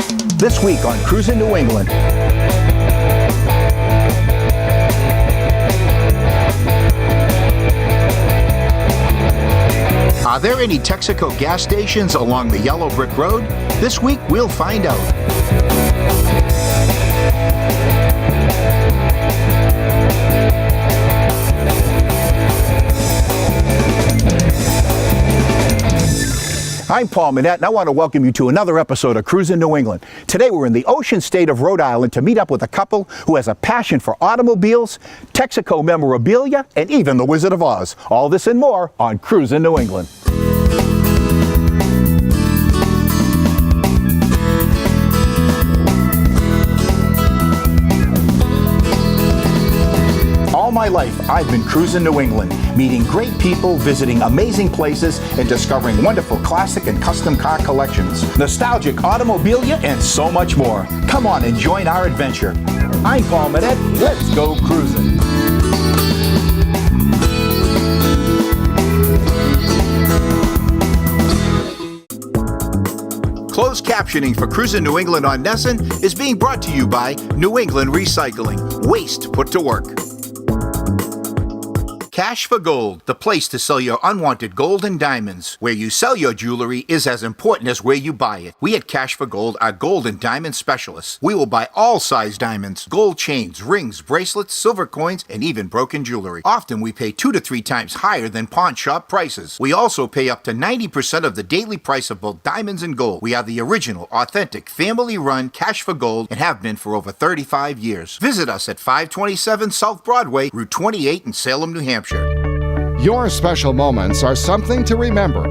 This week on Cruisin' New England. Are there any Texaco gas stations along the yellow brick road? This week we'll find out. I'm Paul Manette, and I want to welcome you to another episode of Cruisin' New England. Today we're in the ocean state of Rhode Island to meet up with a couple who has a passion for automobiles, Texaco memorabilia, and even the Wizard of Oz. All this and more on Cruisin' New England. All my life, I've been cruising New England, meeting great people, visiting amazing places, and discovering wonderful classic and custom car collections, nostalgic automobilia, and so much more. Come on and join our adventure. I'm Paul Manette. Let's go cruising. Closed captioning for Cruisin' New England on Nesson is being brought to you by New England Recycling. Waste put to work. Cash for Gold, the place to sell your unwanted gold and diamonds. Where you sell your jewelry is as important as where you buy it. We at Cash for Gold are gold and diamond specialists. We will buy all size diamonds, gold chains, rings, bracelets, silver coins, and even broken jewelry. Often we pay 2 to 3 times higher than pawn shop prices. We also pay up to 90% of the daily price of both diamonds and gold. We are the original, authentic, family-run Cash for Gold and have been for over 35 years. Visit us at 527 South Broadway, Route 28 in Salem, New Hampshire. Your special moments are something to remember.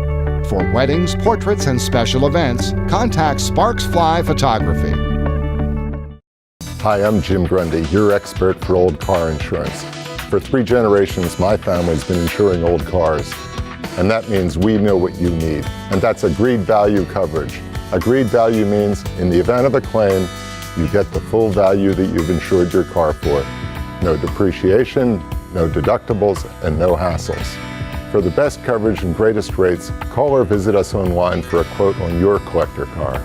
For weddings, portraits, and special events, contact Sparks Fly Photography. Hi, I'm Jim Grundy, your expert for old car insurance. For 3 generations, my family's been insuring old cars. And that means we know what you need. And that's agreed value coverage. Agreed value means in the event of a claim, you get the full value that you've insured your car for. No depreciation, no deductibles, and no hassles. For the best coverage and greatest rates, call or visit us online for a quote on your collector car.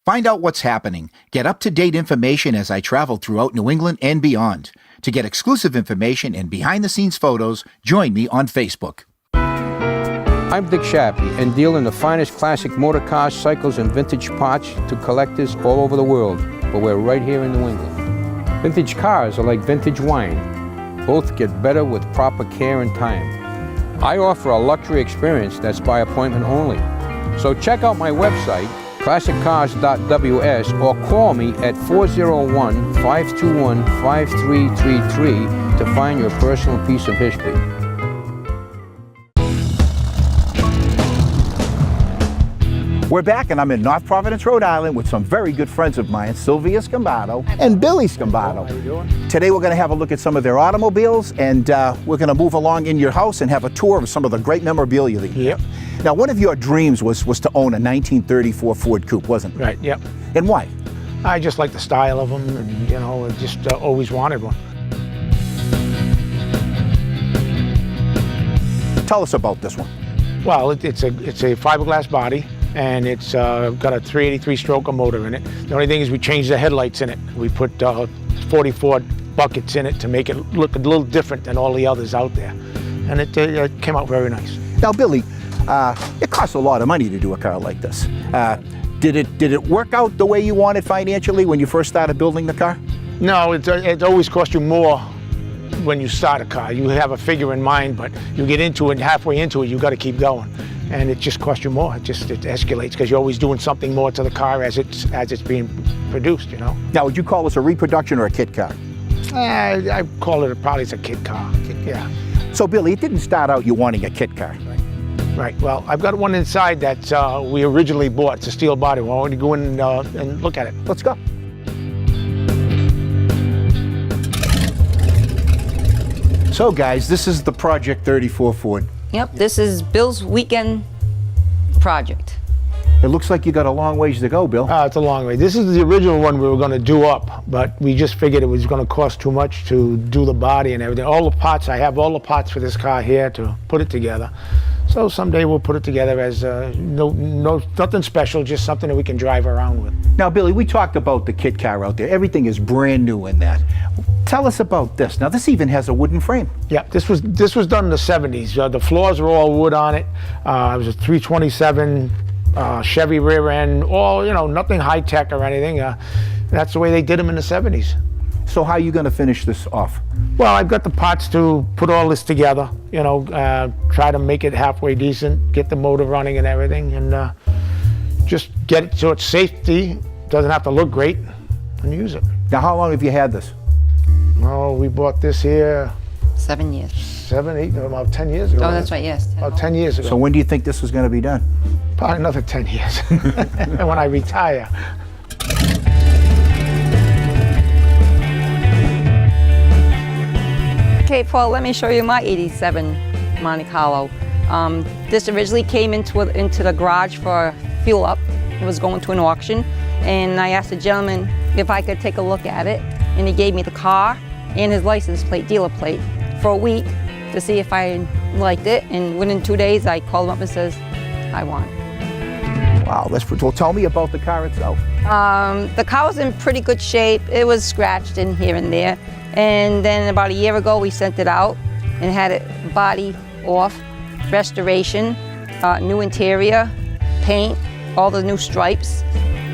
Find out what's happening. Get up-to-date information as I travel throughout New England and beyond. To get exclusive information and behind-the-scenes photos, join me on Facebook. I'm Dick Shappy and deal in the finest classic motor cars, cycles, and vintage parts to collectors all over the world, but we're right here in New England. Vintage cars are like vintage wine. Both get better with proper care and time. I offer a luxury experience that's by appointment only. So check out my website, classiccars.ws, or call me at 401-521-5333 to find your personal piece of history. We're back, and I'm in North Providence, Rhode Island with some very good friends of mine, Sylvia Sgambato and Billy Sgambato. How you doing? Today we're going to have a look at some of their automobiles, and we're going to move along in your house and have a tour of some of the great memorabilia that you have. Now, one of your dreams was to own a 1934 Ford Coupe, wasn't it? Right, yep. And why? I just like the style of them, and I just always wanted one. Tell us about this one. Well, it's a fiberglass body, and it's got a 383 stroker motor in it. The only thing is we changed the headlights in it. We put 44 buckets in it to make it look a little different than all the others out there, and it came out very nice. Now, Billy, it costs a lot of money to do a car like this. Did it work out the way you wanted financially when you first started building the car? No, it always costs you more when you start a car. You have a figure in mind, but you get into it, and halfway into it, you got to keep going. And it just costs you more. It escalates because you're always doing something more to the car as it's being produced, Now, would you call this a reproduction or a kit car? I call it probably a kit car. Yeah. So, Billy, it didn't start out you wanting a kit car. Right. Well, I've got one inside that we originally bought. It's a steel body. Well, I want to go in and look at it. Let's go. So, guys, this is the Project 34 Ford. Yep, this is Bill's weekend project. It looks like you got a long ways to go, Bill. It's a long way. This is the original one we were going to do up, but we just figured it was going to cost too much to do the body and everything. All the parts, I have all the parts for this car here to put it together. So someday we'll put it together as nothing special, just something that we can drive around with. Now, Billy, we talked about the kit car out there. Everything is brand new in that. Tell us about this. Now, this even has a wooden frame. Yeah, this was done in the 70s. The floors were all wood on it. It was a 327 Chevy rear end, all, nothing high tech or anything. That's the way they did them in the 70s. So how are you going to finish this off? Well, I've got the parts to put all this together, try to make it halfway decent, get the motor running and everything, and just get it so it's safety, doesn't have to look great, and use it. Now, how long have you had this? Oh, we bought this here 7 years. about 10 years ago. Oh, that's right, yes. About 10 years ago. So when do you think this is going to be done? Probably another 10 years, and when I retire. Okay, Paul, let me show you my 87 Monte Carlo. This originally came into the garage for fuel up. It was going to an auction, and I asked the gentleman if I could take a look at it, and he gave me the car and his license plate, dealer plate, for a week to see if I liked it, and within 2 days I called him up and says, I want it. Wow, well, tell me about the car itself. The car was in pretty good shape. It was scratched in here and there. And then about a year ago, we sent it out and had it body off, restoration, new interior, paint, all the new stripes.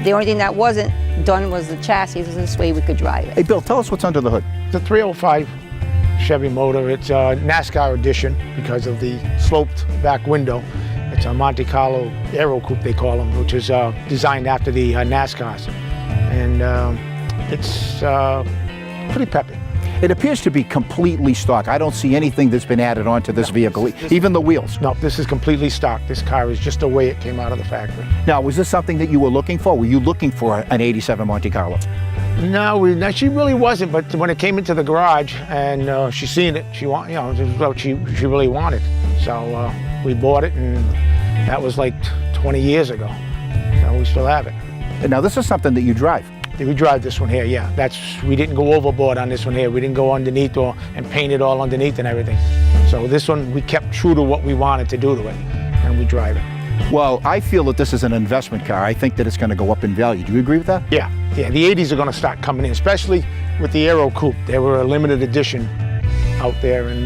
The only thing that wasn't done was the chassis. This way we could drive it. Hey, Bill, tell us what's under the hood. It's a 305 Chevy motor. It's a NASCAR edition because of the sloped back window. It's a Monte Carlo Aero Coupe, they call them, which is designed after the NASCARs. And it's pretty peppy. It appears to be completely stock. I don't see anything that's been added onto this vehicle, even the wheels. No, this is completely stock. This car is just the way it came out of the factory. Now, was this something that you were looking for? Were you looking for an 87 Monte Carlo? No, she really wasn't. But when it came into the garage and she seen it, she this is what she really wanted. So we bought it, and that was like 20 years ago. So we still have it. And now, this is something that you drive. We drive this one here, yeah. We didn't go overboard on this one here. We didn't go underneath and paint it all underneath and everything. So this one, we kept true to what we wanted to do to it, and we drive it. Well, I feel that this is an investment car. I think that it's going to go up in value. Do you agree with that? Yeah. The 80s are going to start coming in, especially with the Aero Coupe. They were a limited edition out there, and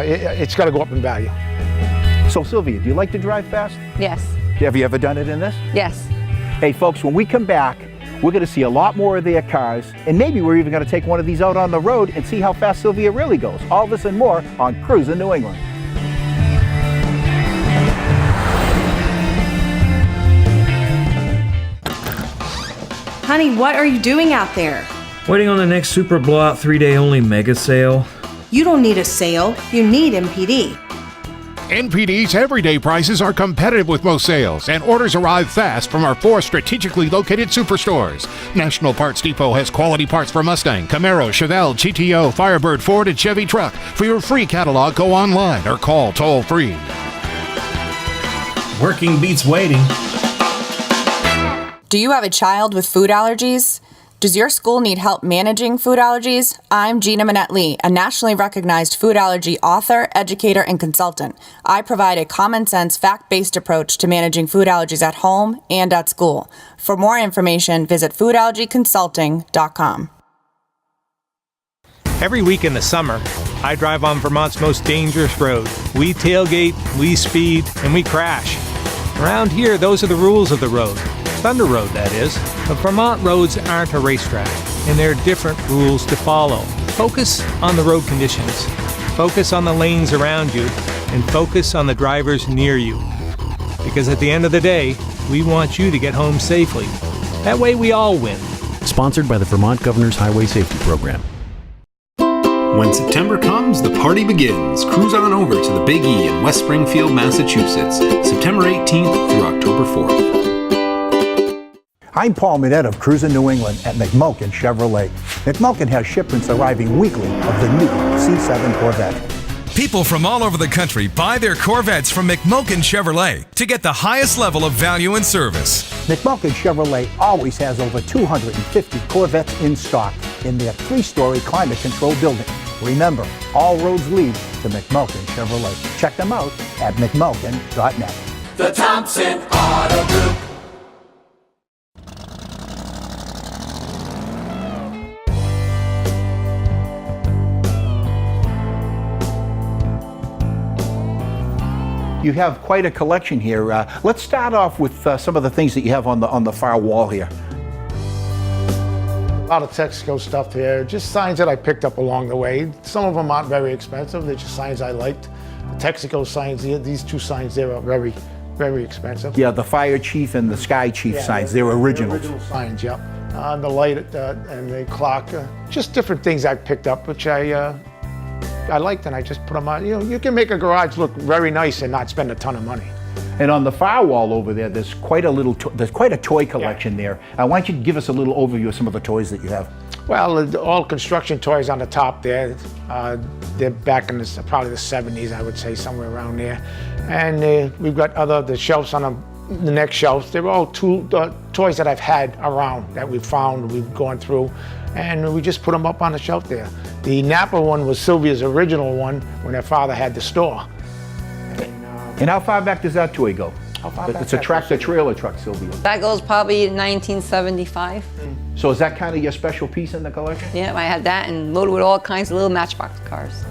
it's got to go up in value. So, Sylvia, do you like to drive fast? Yes. Have you ever done it in this? Yes. Hey, folks, when we come back, we're going to see a lot more of their cars, and maybe we're even going to take one of these out on the road and see how fast Sylvia really goes. All this and more on Cruisin' New England. Honey, what are you doing out there? Waiting on the next super blowout 3-day only mega sale. You don't need a sale, you need MPD. NPD's everyday prices are competitive with most sales, and orders arrive fast from our 4 strategically located superstores. National Parts Depot has quality parts for Mustang, Camaro, Chevelle, GTO, Firebird, Ford, and Chevy truck. For your free catalog, go online or call toll-free. Working beats waiting. Do you have a child with food allergies? Does your school need help managing food allergies? I'm Gina Minette-Lee, a nationally recognized food allergy author, educator, and consultant. I provide a common-sense, fact-based approach to managing food allergies at home and at school. For more information, visit foodallergyconsulting.com. Every week in the summer, I drive on Vermont's most dangerous road. We tailgate, we speed, and we crash. Around here, those are the rules of the road. Thunder Road, that is. But Vermont roads aren't a racetrack, and there are different rules to follow. Focus on the road conditions. Focus on the lanes around you, and focus on the drivers near you. Because at the end of the day, we want you to get home safely. That way we all win. Sponsored by the Vermont Governor's Highway Safety Program. When September comes, the party begins. Cruise on over to the Big E in West Springfield, Massachusetts, September 18th through October 4th. I'm Paul Minette of Cruisin' New England at McMulkin Chevrolet. McMulkin has shipments arriving weekly of the new C7 Corvette. People from all over the country buy their Corvettes from McMulkin Chevrolet to get the highest level of value and service. McMulkin Chevrolet always has over 250 Corvettes in stock in their 3-story climate-controlled building. Remember, all roads lead to McMulkin Chevrolet. Check them out at mcmulkin.net. The Thompson Auto Group. You have quite a collection here. Let's start off with some of the things that you have on the far wall here. A lot of Texaco stuff here, just signs that I picked up along the way. Some of them aren't very expensive, they're just signs I liked. The Texaco signs, these two signs there are very, very expensive. Yeah, the fire chief and the sky chief signs, they're originals. Original signs, yeah. The light and the clock, just different things I picked up, which I liked, and I just put them on. You know, you can make a garage look very nice and not spend a ton of money. And on the far wall over there, there's quite a toy collection there. Why don't you give us a little overview of some of the toys that you have? Well, all construction toys on the top there. They're back in probably the 70s, I would say, somewhere around there. And we've got the shelves on the next shelves. They're all toys that I've had around, that we've found, we've gone through, and we just put them up on the shelf there. The Napa one was Sylvia's original one when her father had the store. And how far back does that toy go? It's a tractor-trailer truck, Sylvia. That goes probably 1975. So is that kind of your special piece in the collection? Yeah, I had that and loaded with all kinds of little Matchbox cars.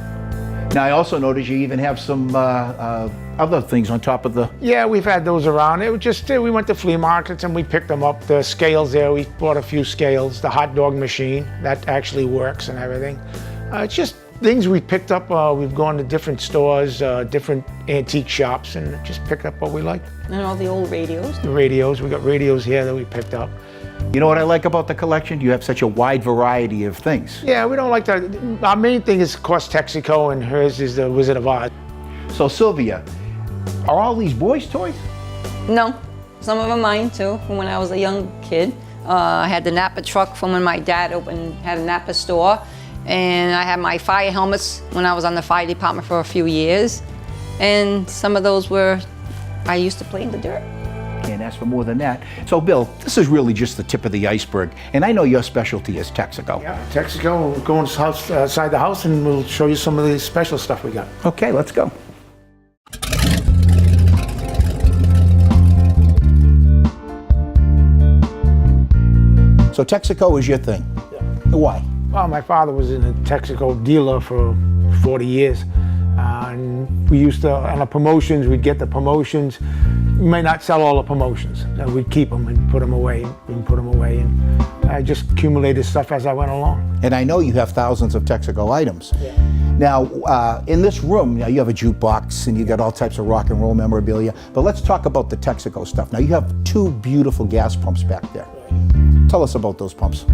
Now, I also noticed you even have some other things on top of the... Yeah, we've had those around. It was just, we went to flea markets and we picked them up. The scales there, we bought a few scales. The hot dog machine, that actually works and everything. It's just things we picked up. We've gone to different stores, different antique shops, and just picked up what we liked. And all the old radios. The radios, we got radios here that we picked up. You know what I like about the collection? You have such a wide variety of things. Yeah, we don't like that. Our main thing is, of course, Texaco, and hers is the Wizard of Oz. So, Sylvia, are all these boys' toys? No, some of them mine too, from when I was a young kid. I had the Napa truck from when my dad had a Napa store. And I had my fire helmets when I was on the fire department for a few years. And some of those I used to play in the dirt. Can't ask for more than that. So, Bill, this is really just the tip of the iceberg. And I know your specialty is Texaco. Yeah, Texaco. We'll go outside the house and we'll show you some of the special stuff we got. Okay, let's go. So Texaco is your thing? Yeah. Why? Well, my father was in a Texaco dealer for 40 years. And we used to, on the promotions, we'd get the promotions. We might not sell all the promotions. We'd keep them and put them away. And I just accumulated stuff as I went along. And I know you have thousands of Texaco items. Yeah. Now, in this room, you have a jukebox and you got all types of rock and roll memorabilia. But let's talk about the Texaco stuff. Now, you have two beautiful gas pumps back there. Tell us about those pumps.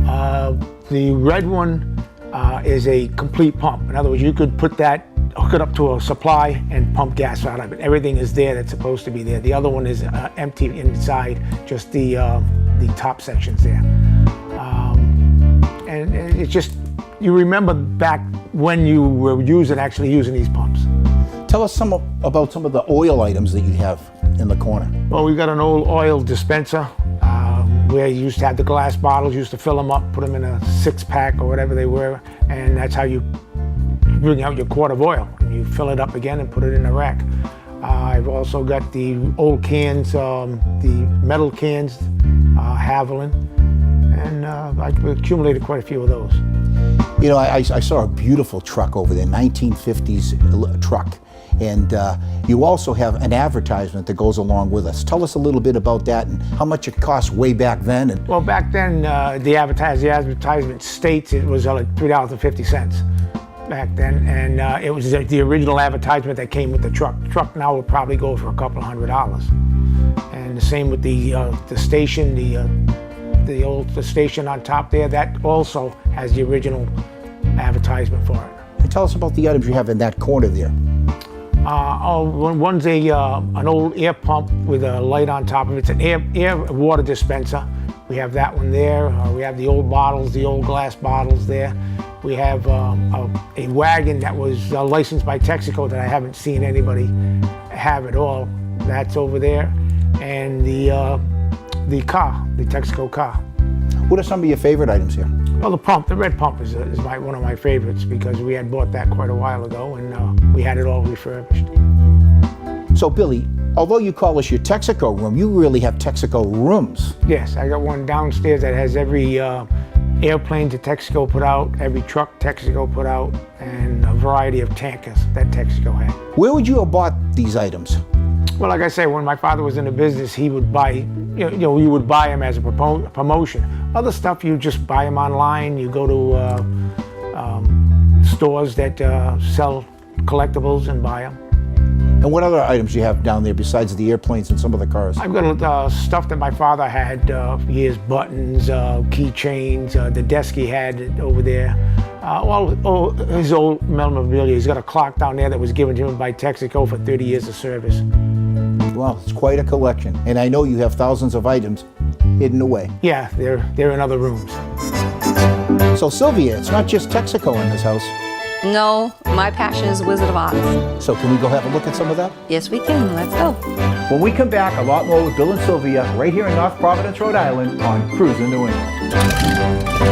The red one is a complete pump. In other words, you could hook it up to a supply and pump gas out of it. Everything is there that's supposed to be there. The other one is empty inside, just the top sections there. And it's just, you remember back when you were actually using these pumps. Tell us about some of the oil items that you have in the corner. Well, we've got an old oil dispenser where you used to have the glass bottles, used to fill them up, put them in a 6-pack or whatever they were, and that's how you bring out your quart of oil. And you fill it up again and put it in a rack. I've also got the old cans, the metal cans, Haviland, and I've accumulated quite a few of those. You know, I saw a beautiful truck over there, 1950s truck. And you also have an advertisement that goes along with us. Tell us a little bit about that and how much it cost way back then. Well, back then, the advertisement states it was like $3.50 back then, and it was the original advertisement that came with the truck. The truck now would probably go for a couple $100. And the same with the station, the station on top there. That also has the original advertisement for it. And tell us about the items you have in that corner there. One's an old air pump with a light on top of it. It's an air water dispenser. We have that one there. We have the old bottles, the old glass bottles there. We have a wagon that was licensed by Texaco that I haven't seen anybody have at all. That's over there. And the car, the Texaco car. What are some of your favorite items here? Well, the red pump is one of my favorites because we had bought that quite a while ago and we had it all refurbished. So Billy, although you call this your Texaco room, you really have Texaco rooms. Yes, I got one downstairs that has every airplane that Texaco put out, every truck Texaco put out, and a variety of tankers that Texaco had. Where would you have bought these items? Well, like I say, when my father was in the business, he would buy, you would buy them as a promotion. Other stuff, you just buy them online. You go to stores that sell collectibles and buy them. And what other items do you have down there besides the airplanes and some of the cars? I've got stuff that my father had for years, buttons, keychains, the desk he had over there. His old memorabilia. He's got a clock down there that was given to him by Texaco for 30 years of service. Well, it's quite a collection. And I know you have thousands of items hidden away. Yeah, they're in other rooms. So Sylvia, it's not just Texaco in this house. No, my passion is Wizard of Oz. So can we go have a look at some of that? Yes, we can. Let's go. When we come back, a lot more with Bill and Sylvia right here in North Providence, Rhode Island on Cruisin' New England.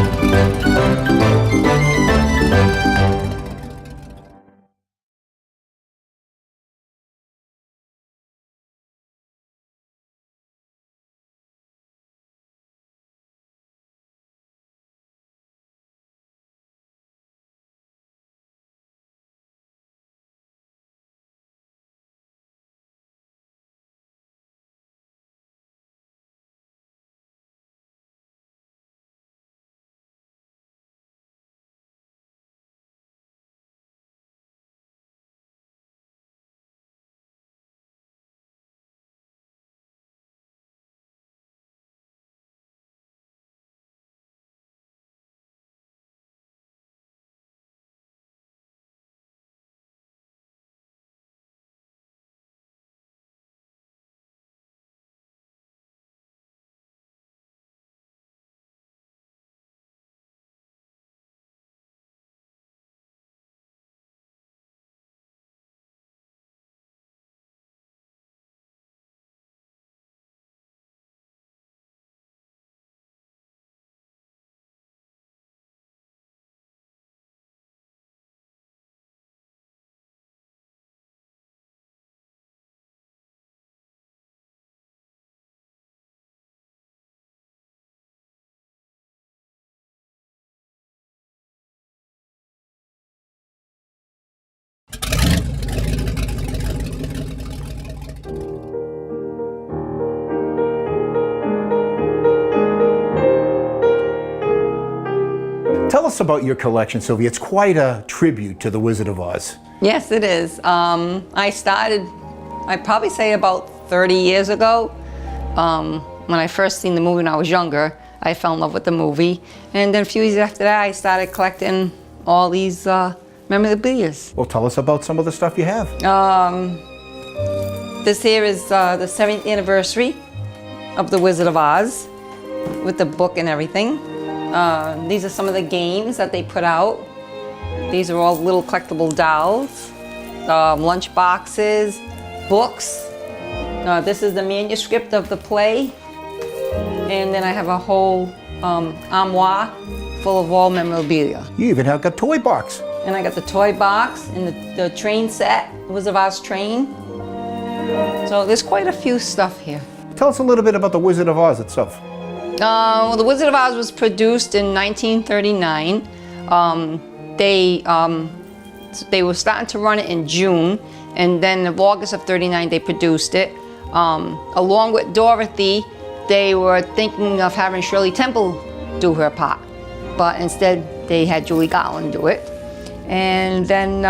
Tell us about your collection, Sylvia. It's quite a tribute to the Wizard of Oz. Yes, it is. I started, I'd probably say about 30 years ago. When I first seen the movie when I was younger, I fell in love with the movie. And then a few years after that, I started collecting all these memorabilia. Well, tell us about some of the stuff you have. This here is the 7th anniversary of The Wizard of Oz with the book and everything. These are some of the games that they put out. These are all little collectible dolls, lunch boxes, books. This is the manuscript of the play. And then I have a whole armoire full of all memorabilia. You even have got a toy box. And I got the toy box and the train set, Wizard of Oz train. So there's quite a few stuff here. Tell us a little bit about the Wizard of Oz itself. Well, the Wizard of Oz was produced in 1939. They were starting to run it in June, and then in August of 39 they produced it. Along with Dorothy, they were thinking of having Shirley Temple do her part, but instead they had Julie Garland do it. And then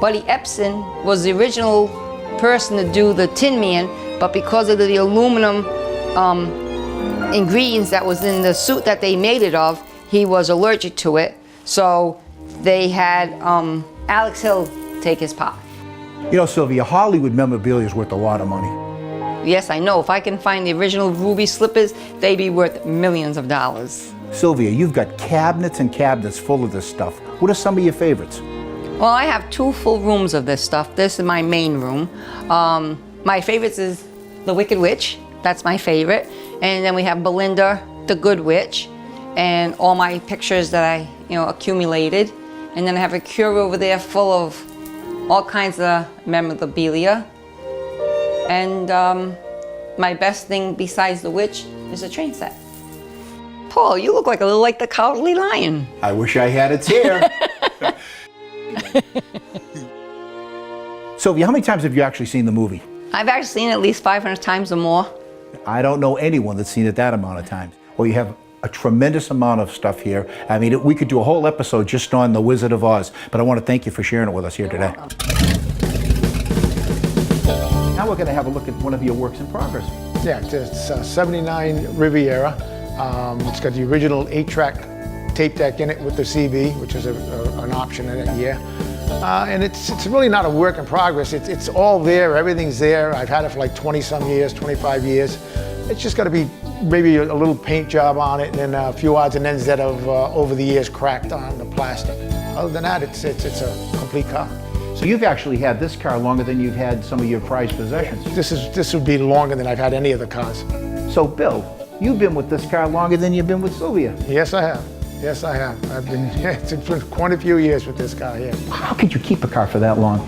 Buddy Epson was the original person to do the Tin Man, but because of the aluminum ingredients that was in the suit that they made it of, he was allergic to it, so they had Alex Hill take his part. You know, Sylvia, Hollywood memorabilia is worth a lot of money. Yes, I know. If I can find the original ruby slippers, they'd be worth millions of dollars. Sylvia, you've got cabinets and cabinets full of this stuff. What are some of your favorites? Well, I have 2 full rooms of this stuff. This is my main room. My favorites is the Wicked Witch. That's my favorite. And then we have Belinda, the Good Witch. and all my pictures that I, accumulated. And then I have a cure over there full of all kinds of memorabilia. And my best thing besides the witch is a train set. Paul, you look like a little like the Cowardly Lion. I wish I had its hair. Sylvia, how many times have you actually seen the movie? I've actually seen it at least 500 times or more. I don't know anyone that's seen it that amount of times. Well, you have a tremendous amount of stuff here. I mean, we could do a whole episode just on The Wizard of Oz, but I want to thank you for sharing it with us here today. Now we're going to have a look at one of your works in progress. Yeah, it's 79 Riviera. It's got the original 8-track tape deck in it with the CB, which is an option in it, yeah. And it's really not a work in progress. It's all there, everything's there. I've had it for like 20-some years, 25 years. It's just got to be maybe a little paint job on it and a few odds and ends that have over the years cracked on the plastic. Other than that, it's a complete car. So you've actually had this car longer than you've had some of your prized possessions. This would be longer than I've had any of the cars. So Bill, you've been with this car longer than you've been with Sylvia. Yes, I have. Yes, I have. I've been, it's been quite a few years with this car here. How could you keep a car for that long?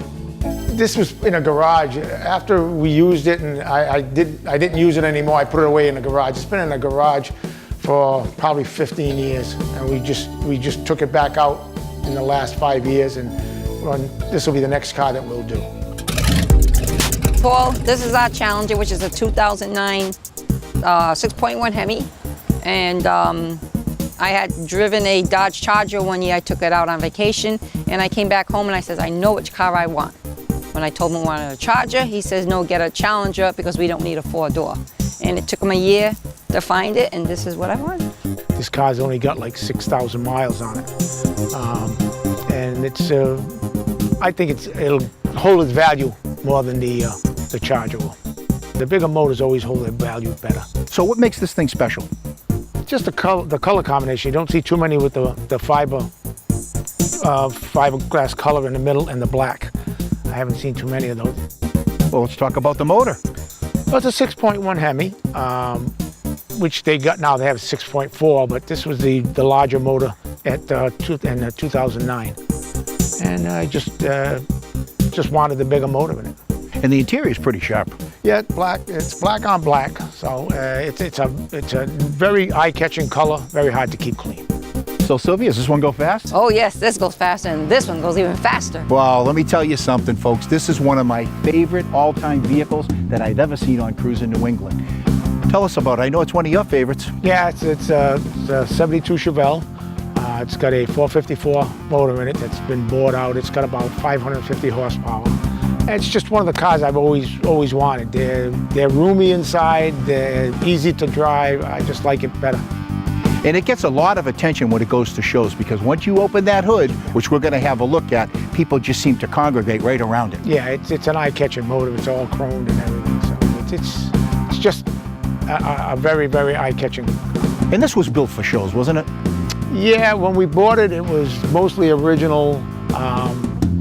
This was in a garage. After we used it, and I didn't use it anymore, I put it away in the garage. It's been in a garage for probably 15 years, and we just took it back out in the last 5 years, and this will be the next car that we'll do. Paul, this is our Challenger, which is a 2009 6.1 Hemi, and I had driven a Dodge Charger one year. I took it out on vacation, and I came back home and I said, I know which car I want. When I told him I wanted a Charger, he says, no, get a Challenger because we don't need a 4-door. And it took him a year to find it, and this is what I wanted. This car's only got like 6,000 miles on it. And I think it'll hold its value more than the Charger will. The bigger motors always hold their value better. So what makes this thing special? Just the color combination. You don't see too many with the fiberglass color in the middle and the black. I haven't seen too many of those. Well, let's talk about the motor. Well, it's a 6.1 Hemi, which they got now. They have a 6.4, but this was the larger motor in 2009. And I just wanted the bigger motor in it. And the interior is pretty sharp. Yeah, black. It's black on black, so it's a very eye-catching color, very hard to keep clean. So Sylvia, does this one go fast? Oh yes, this goes faster, and this one goes even faster. Well, let me tell you something, folks. This is one of my favorite all-time vehicles that I've ever seen on Cruisin' New England. Tell us about it. I know it's one of your favorites. Yeah, it's a 72 Chevelle. It's got a 454 motor in it that's been bored out. It's got about 550 horsepower. It's just one of the cars I've always wanted. They're roomy inside, they're easy to drive. I just like it better. And it gets a lot of attention when it goes to shows because once you open that hood, which we're going to have a look at, people just seem to congregate right around it. Yeah, it's an eye-catching motor. It's all chromed and everything. So it's just a very, very eye-catching. And this was built for shows, wasn't it? Yeah, when we bought it, it was mostly original.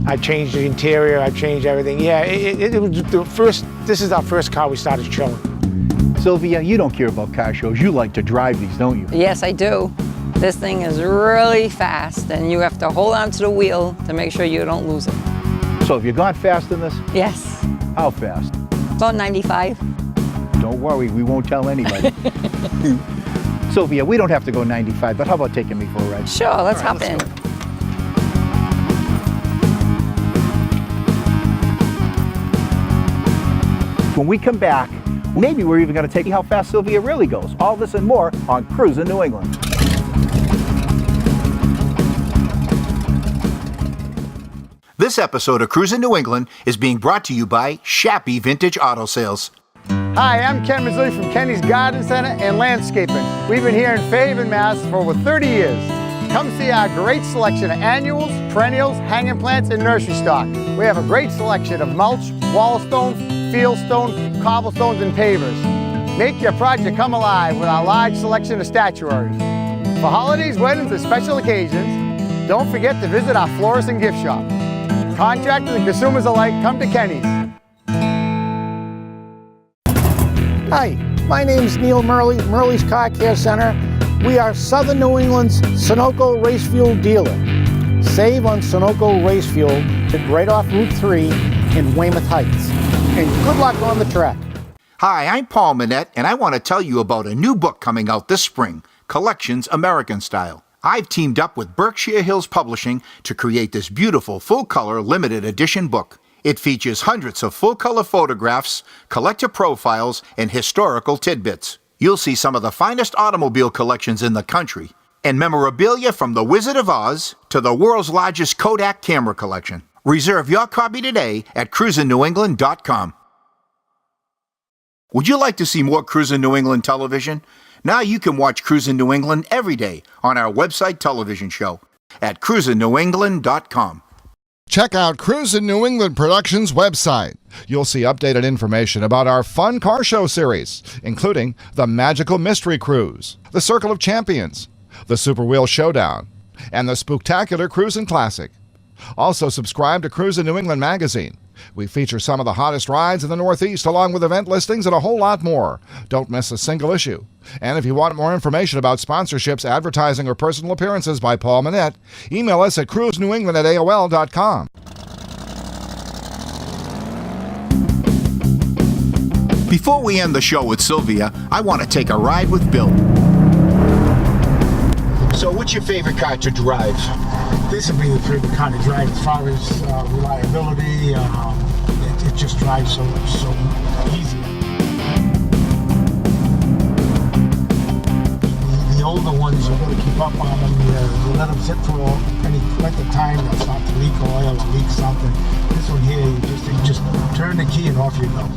I changed the interior, I changed everything. Yeah, it was the first, this is our first car we started showing. Sylvia, you don't care about car shows. You like to drive these, don't you? Yes, I do. This thing is really fast, and you have to hold on to the wheel to make sure you don't lose it. So have you gone fast in this? Yes. How fast? About 95. Don't worry, we won't tell anybody. Sylvia, we don't have to go 95, but how about taking me for a ride? Sure, let's hop in. When we come back, maybe we're even going to take you how fast Sylvia really goes. All this and more on Cruisin' New England. This episode of Cruisin' New England is being brought to you by Shappy Vintage Auto Sales. Hi, I'm Ken Mazzilli from Kenny's Garden Center and Landscaping. We've been here in Fairhaven, Mass for over 30 years. Come see our great selection of annuals, perennials, hanging plants, and nursery stock. We have a great selection of mulch, wall stones, field stone, cobblestones, and pavers. Make your project come alive with our large selection of statuary. For holidays, weddings, and special occasions, don't forget to visit our florist and gift shop. Contractors and consumers alike, come to Kenny's. Hi, my name is Neil Murley, Murley's Car Care Center. We are Southern New England's Sunoco race fuel dealer. Save on Sunoco race fuel right off Route 3 in Weymouth Heights. And good luck on the track. Hi, I'm Paul Manette, and I want to tell you about a new book coming out this spring, Collections American Style. I've teamed up with Berkshire Hills Publishing to create this beautiful full-color limited edition book. It features hundreds of full-color photographs, collector profiles, and historical tidbits. You'll see some of the finest automobile collections in the country, and memorabilia from The Wizard of Oz to the world's largest Kodak camera collection. Reserve your copy today at cruisingNewEngland.com. Would you like to see more Cruisin' New England television? Now you can watch Cruisin' New England every day on our website television show at cruisingNewEngland.com. Check out Cruisin' New England Productions' website. You'll see updated information about our fun car show series, including the Magical Mystery Cruise, the Circle of Champions, the Super Wheel Showdown, and the Spooktacular Cruisin' Classic. Also subscribe to Cruisin' New England magazine. We feature some of the hottest rides in the Northeast along with event listings and a whole lot more. Don't miss a single issue. And if you want more information about sponsorships, advertising, or personal appearances by Paul Manette, email us at cruisenewengland@aol.com. Before we end the show with Sylvia, I want to take a ride with Bill. So what's your favorite car to drive? This would be the favorite car to drive as far as reliability. It just drives so easy. The older ones, you've got to keep up on them. You let them sit for any length of time, they'll start to leak oil or leak something. This one here, you just turn the key and off you go.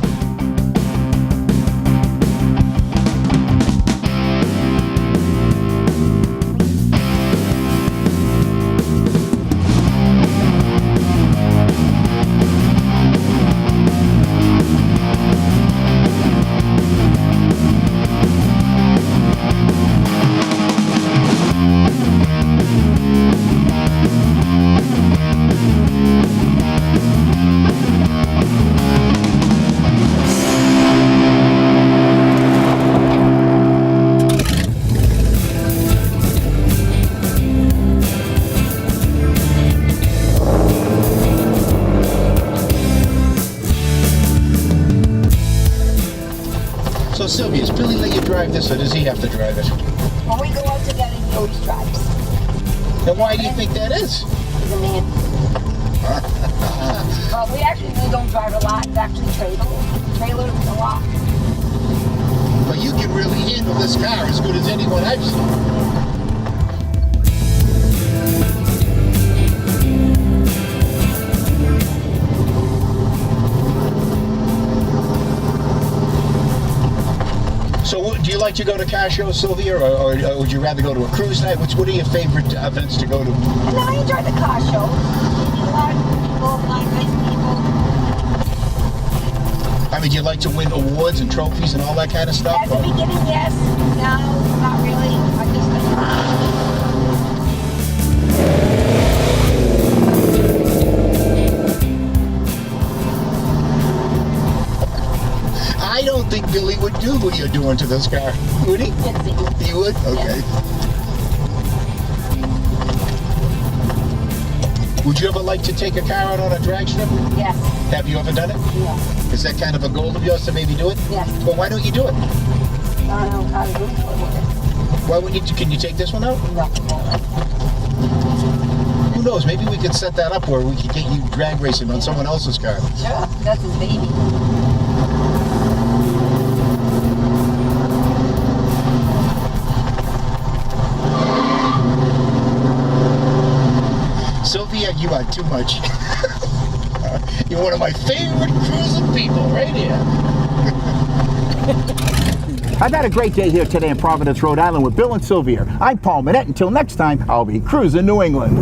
So Sylvia, does Billy let you drive this, or does he have to drive it? When we go out together, he always drives. And why do you think that is? He's a man. Well, we don't drive a lot. It's actually trailers a lot. But you can really handle this car as good as anyone I've seen. So do you like to go to car shows, Sylvia, or would you rather go to a cruise night? What are your favorite events to go to? No, I enjoy the car show. A lot of people, a lot of nice people. I mean, do you like to win awards and trophies and all that kind of stuff? At the beginning, yes. No, not really. I just I don't think Billy would do what you're doing to this car. Would he? Yes, he would. He would? Okay. Yes. Would you ever like to take a car out on a drag strip? Yes. Have you ever done it? Yes. Is that kind of a goal of yours to maybe do it? Yes. Well, why don't you do it? I don't know how to do it. Why wouldn't you? Can you take this one out? No. Who knows? Maybe we could set that up where we could get you drag racing on someone else's car. Sure. That's his baby. Sylvia, you are too much. You're one of my favorite cruising people right here. I've had a great day here today in Providence, Rhode Island with Bill and Sylvia. I'm Paul Manette. Until next time, I'll be cruising New England.